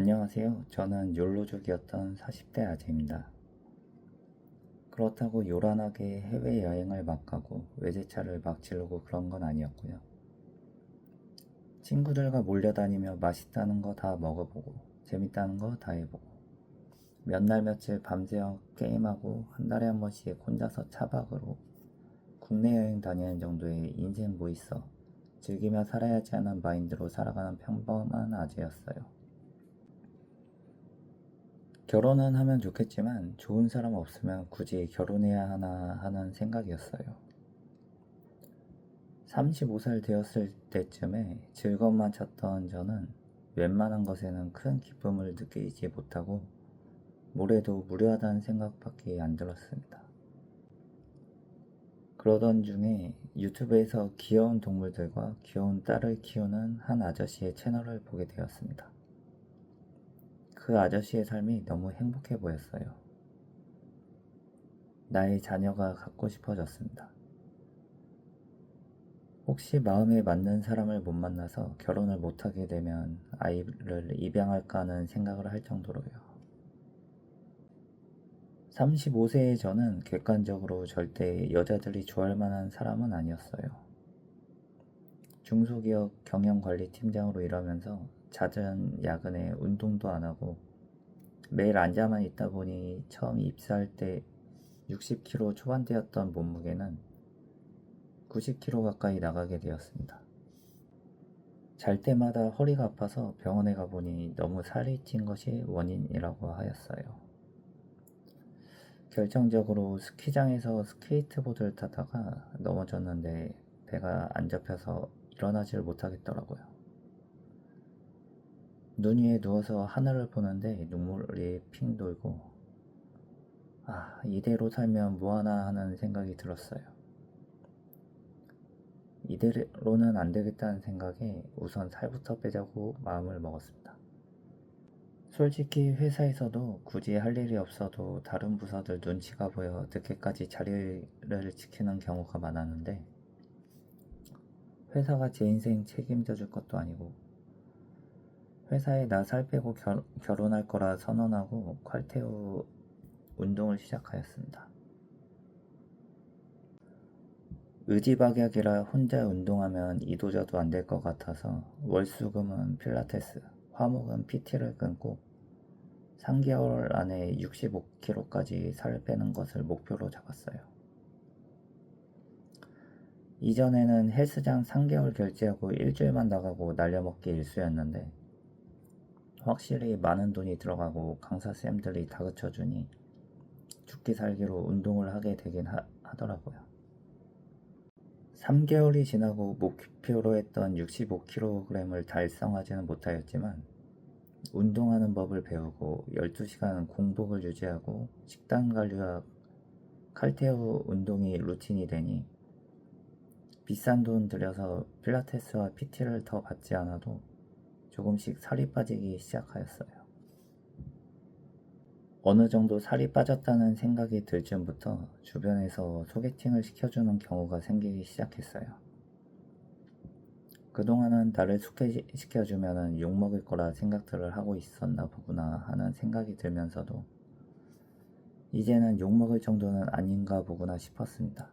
안녕하세요. 저는 욜로족이었던 40대 아재입니다. 그렇다고 요란하게 해외여행을 막 가고 외제차를 막 지르고 그런 건 아니었고요. 친구들과 몰려다니며 맛있다는 거 다 먹어보고 재밌다는 거 다 해보고 몇 날 며칠 밤새워 게임하고 한 달에 한 번씩 혼자서 차박으로 국내 여행 다니는 정도의 인생 뭐 있어 즐기며 살아야지 하는 마인드로 살아가는 평범한 아재였어요. 결혼은 하면 좋겠지만 좋은 사람 없으면 굳이 결혼해야 하나 하는 생각이었어요. 35살 되었을 때쯤에 즐거움만 찾던 저는 웬만한 것에는 큰 기쁨을 느끼지 못하고 뭐래도 무료하다는 생각밖에 안 들었습니다. 그러던 중에 유튜브에서 귀여운 동물들과 귀여운 딸을 키우는 한 아저씨의 채널을 보게 되었습니다. 그 아저씨의 삶이 너무 행복해 보였어요. 나의 자녀가 갖고 싶어졌습니다. 혹시 마음에 맞는 사람을 못 만나서 결혼을 못하게 되면 아이를 입양할까 하는 생각을 할 정도로요. 35세의 저는 객관적으로 절대 여자들이 좋아할 만한 사람은 아니었어요. 중소기업 경영관리팀장으로 일하면서 잦은 야근에 운동도 안 하고 매일 앉아만 있다 보니 처음 입사할 때 60kg 초반대였던 몸무게는 90kg 가까이 나가게 되었습니다. 잘 때마다 허리가 아파서 병원에 가보니 너무 살이 찐 것이 원인이라고 하였어요. 결정적으로 스키장에서 스케이트보드를 타다가 넘어졌는데 배가 안 잡혀서 일어나질 못하겠더라고요. 눈 위에 누워서 하늘을 보는데 눈물이 핑 돌고 이대로 살면 뭐하나 하는 생각이 들었어요. 이대로는 안 되겠다는 생각에 우선 살부터 빼자고 마음을 먹었습니다. 솔직히 회사에서도 굳이 할 일이 없어도 다른 부서들 눈치가 보여 늦게까지 자리를 지키는 경우가 많았는데 회사가 제 인생 책임져 줄 것도 아니고 회사에 나 살 빼고 결혼할 거라 선언하고 칼퇴 후 운동을 시작하였습니다. 의지박약이라 혼자 운동하면 이도저도 안 될 것 같아서 월수금은 필라테스, 화목은 PT를 끊고 3개월 안에 65kg까지 살 빼는 것을 목표로 잡았어요. 이전에는 헬스장 3개월 결제하고 일주일만 나가고 날려먹기 일쑤였는데 확실히 많은 돈이 들어가고 강사쌤들이 다그쳐주니 죽기 살기로 운동을 하게 되긴 하더라고요. 3개월이 지나고 목표로 했던 65kg을 달성하지는 못하였지만 운동하는 법을 배우고 12시간 공복을 유지하고 식단 관리와 칼퇴 후 운동이 루틴이 되니 비싼 돈 들여서 필라테스와 PT를 더 받지 않아도 조금씩 살이 빠지기 시작하였어요. 어느 정도 살이 빠졌다는 생각이 들 즈음부터 주변에서 소개팅을 시켜주는 경우가 생기기 시작했어요. 그동안은 나를 소개시켜주면 욕먹을 거라 생각들을 하고 있었나 보구나 하는 생각이 들면서도 이제는 욕먹을 정도는 아닌가 보구나 싶었습니다.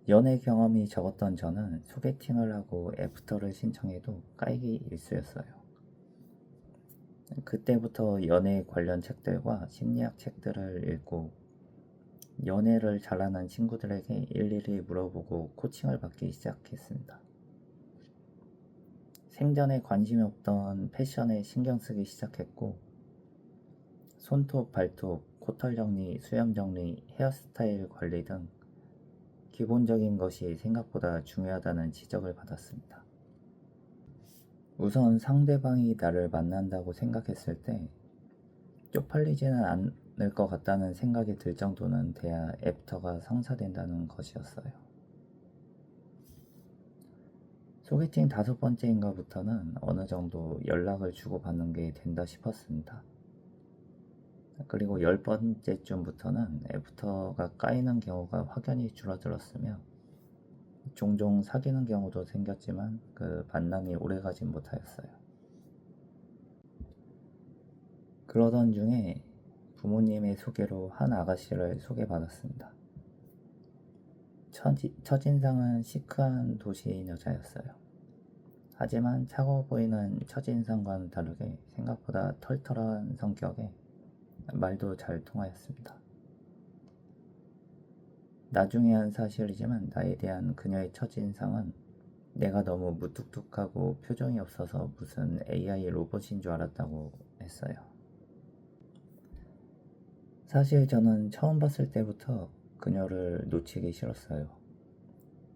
연애 경험이 적었던 저는 소개팅을 하고 애프터를 신청해도 까이기 일쑤였어요. 그때부터 연애 관련 책들과 심리학 책들을 읽고 연애를 잘하는 친구들에게 일일이 물어보고 코칭을 받기 시작했습니다. 생전에 관심이 없던 패션에 신경 쓰기 시작했고 손톱, 발톱, 코털 정리, 수염 정리, 헤어스타일 관리 등 기본적인 것이 생각보다 중요하다는 지적을 받았습니다. 우선 상대방이 나를 만난다고 생각했을 때 쪽팔리지는 않을 것 같다는 생각이 들 정도는 돼야 애프터가 성사된다는 것이었어요. 소개팅 5번째인가부터는 어느 정도 연락을 주고받는 게 된다 싶었습니다. 그리고 10번째쯤부터는 애프터가 까이는 경우가 확연히 줄어들었으며 종종 사귀는 경우도 생겼지만 그 만남이 오래가진 못하였어요. 그러던 중에 부모님의 소개로 한 아가씨를 소개받았습니다. 첫인상은 시크한 도시인 여자였어요. 하지만 차가워 보이는 첫인상과는 다르게 생각보다 털털한 성격에 말도 잘 통하였습니다. 나중에 한 사실이지만 나에 대한 그녀의 첫인상은 내가 너무 무뚝뚝하고 표정이 없어서 무슨 AI 로봇인 줄 알았다고 했어요. 사실 저는 처음 봤을 때부터 그녀를 놓치기 싫었어요.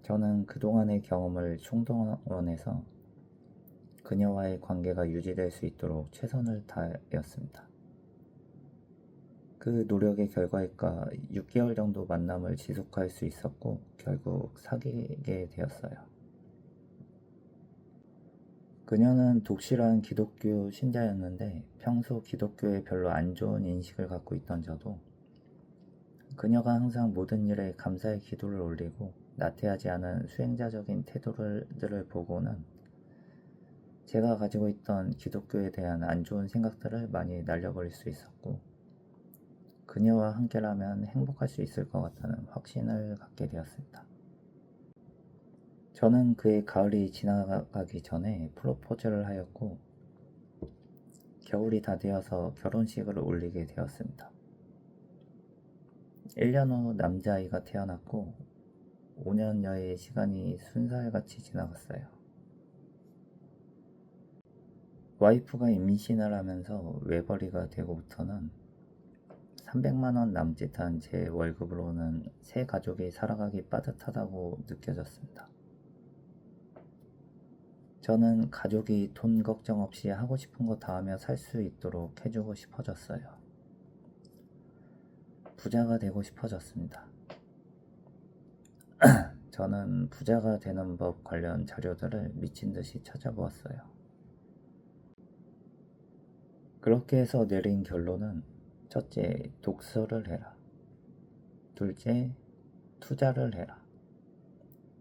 저는 그동안의 경험을 총동원해서 그녀와의 관계가 유지될 수 있도록 최선을 다하였습니다. 그 노력의 결과일까 6개월 정도 만남을 지속할 수 있었고 결국 사귀게 되었어요. 그녀는 독실한 기독교 신자였는데 평소 기독교에 별로 안 좋은 인식을 갖고 있던 저도 그녀가 항상 모든 일에 감사의 기도를 올리고 나태하지 않은 수행자적인 태도들을 보고는 제가 가지고 있던 기독교에 대한 안 좋은 생각들을 많이 날려버릴 수 있었고 그녀와 함께라면 행복할 수 있을 것 같다는 확신을 갖게 되었습니다. 저는 그의 가을이 지나가기 전에 프로포즈를 하였고 겨울이 다 되어서 결혼식을 올리게 되었습니다. 1년 후 남자아이가 태어났고 5년여의 시간이 순살같이 지나갔어요. 와이프가 임신을 하면서 외벌이가 되고부터는 300만 원 남짓한 제 월급으로는 새 가족이 살아가기 빠듯하다고 느껴졌습니다. 저는 가족이 돈 걱정 없이 하고 싶은 거 다 하며 살 수 있도록 해주고 싶어졌어요. 부자가 되고 싶어졌습니다. 저는 부자가 되는 법 관련 자료들을 미친 듯이 찾아보았어요. 그렇게 해서 내린 결론은 첫째, 독서를 해라. 둘째, 투자를 해라.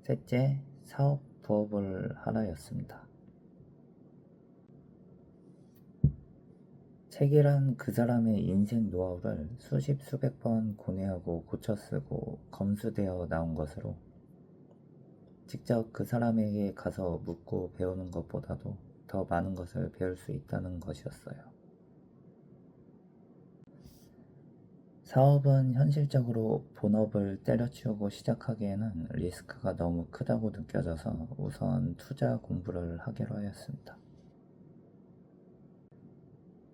셋째, 사업, 부업을 하라였습니다. 책이란 그 사람의 인생 노하우를 수십 수백 번 고뇌하고 고쳐 쓰고 검수되어 나온 것으로 직접 그 사람에게 가서 묻고 배우는 것보다도 더 많은 것을 배울 수 있다는 것이었어요. 사업은 현실적으로 본업을 때려치우고 시작하기에는 리스크가 너무 크다고 느껴져서 우선 투자 공부를 하기로 하였습니다.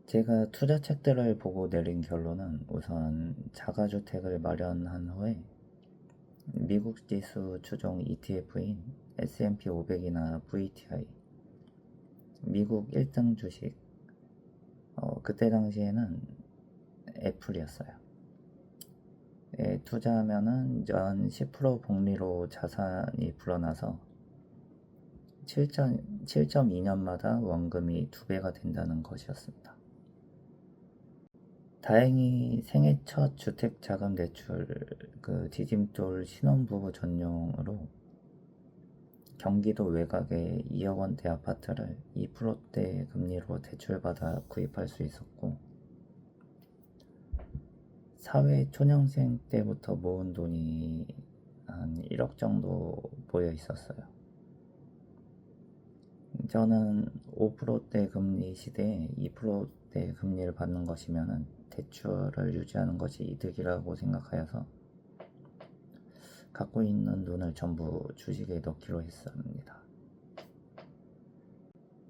제가 투자책들을 보고 내린 결론은 우선 자가주택을 마련한 후에 미국 지수 추종 ETF인 S&P 500이나 VTI, 미국 1등 주식, 그때 당시에는 애플이었어요. 투자하면은 연 10% 복리로 자산이 불어나서 7.2년마다 원금이 2배가 된다는 것이었습니다. 다행히 생애 첫 주택자금대출 디딤돌 신혼부부 전용으로 경기도 외곽의 2억 원대 아파트를 2%대 금리로 대출받아 구입할 수 있었고 사회 초년생 때부터 모은 돈이 한 1억 정도 모여 있었어요. 저는 5%대 금리 시대에 2%대 금리를 받는 것이면 대출을 유지하는 것이 이득이라고 생각하여서 갖고 있는 돈을 전부 주식에 넣기로 했습니다.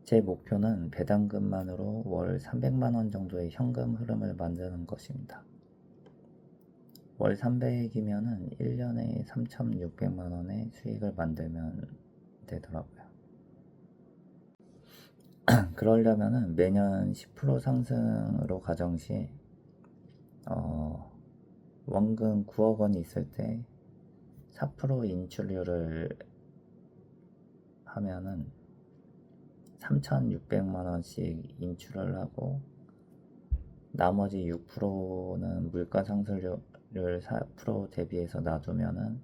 제 목표는 배당금만으로 월 300만 원 정도의 현금 흐름을 만드는 것입니다. 월 300이면은 1년에 3,600만 원의 수익을 만들면 되더라고요. 그러려면은 매년 10% 상승으로 가정시 원금 9억 원이 있을 때 4% 인출률을 하면은 3,600만 원씩 인출을 하고 나머지 6%는 물가 상승률 4% 대비해서 놔두면은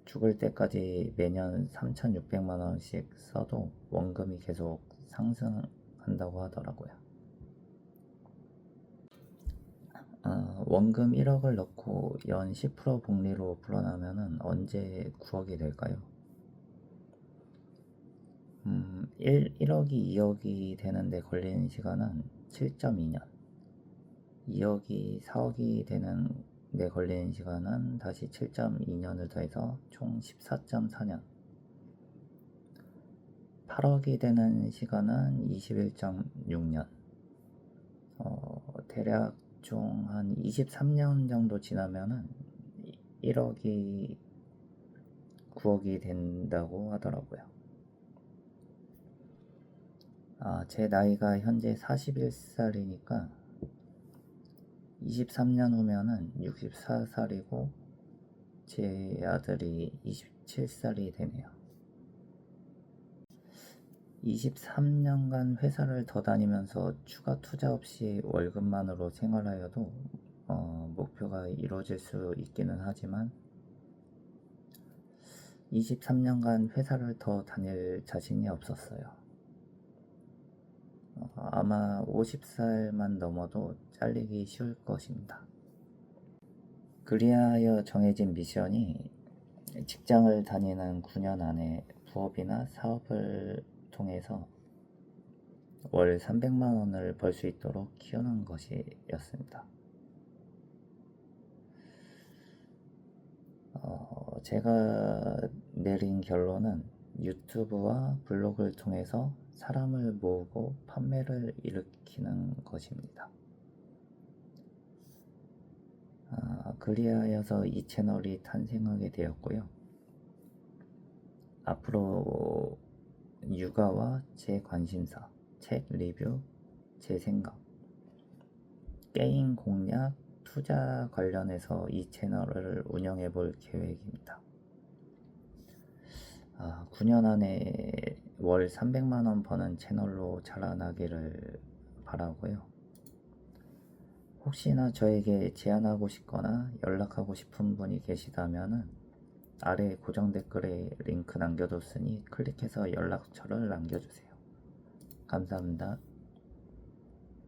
죽을 때까지 매년 3,600만 원씩 써도 원금이 계속 상승한다고 하더라고요. 원금 1억을 넣고 연 10% 복리로 불어나면은 언제 9억이 될까요? 1억이 2억이 되는데 걸리는 시간은 7.2년, 2억이 4억이 되는데 걸리는 시간은 다시 7.2년을 더해서 총 14.4년, 8억이 되는 시간은 21.6년, 대략 총 한 23년 정도 지나면은 1억이 9억이 된다고 하더라고요. 제 나이가 현재 41살이니까 23년 후면은 64살이고 제 아들이 27살이 되네요. 23년간 회사를 더 다니면서 추가 투자 없이 월급만으로 생활하여도 목표가 이루어질 수 있기는 하지만 23년간 회사를 더 다닐 자신이 없었어요. 아마 50살만 넘어도 잘리기 쉬울 것입니다. 그리하여 정해진 미션이 직장을 다니는 9년 안에 부업이나 사업을 통해서 월 300만 원을 벌 수 있도록 키우는 것이었습니다. 제가 내린 결론은 유튜브와 블로그를 통해서 사람을 모으고 판매를 일으키는 것입니다. 그리하여서 이 채널이 탄생하게 되었고요. 앞으로 육아와 제 관심사, 책 리뷰, 제 생각, 게임 공략, 투자 관련해서 이 채널을 운영해 볼 계획입니다. 9년 안에 월 300만 원 버는 채널로 자라나기를 바라고요. 혹시나 저에게 제안하고 싶거나 연락하고 싶은 분이 계시다면 아래 고정 댓글에 링크 남겨뒀으니 클릭해서 연락처를 남겨주세요. 감사합니다.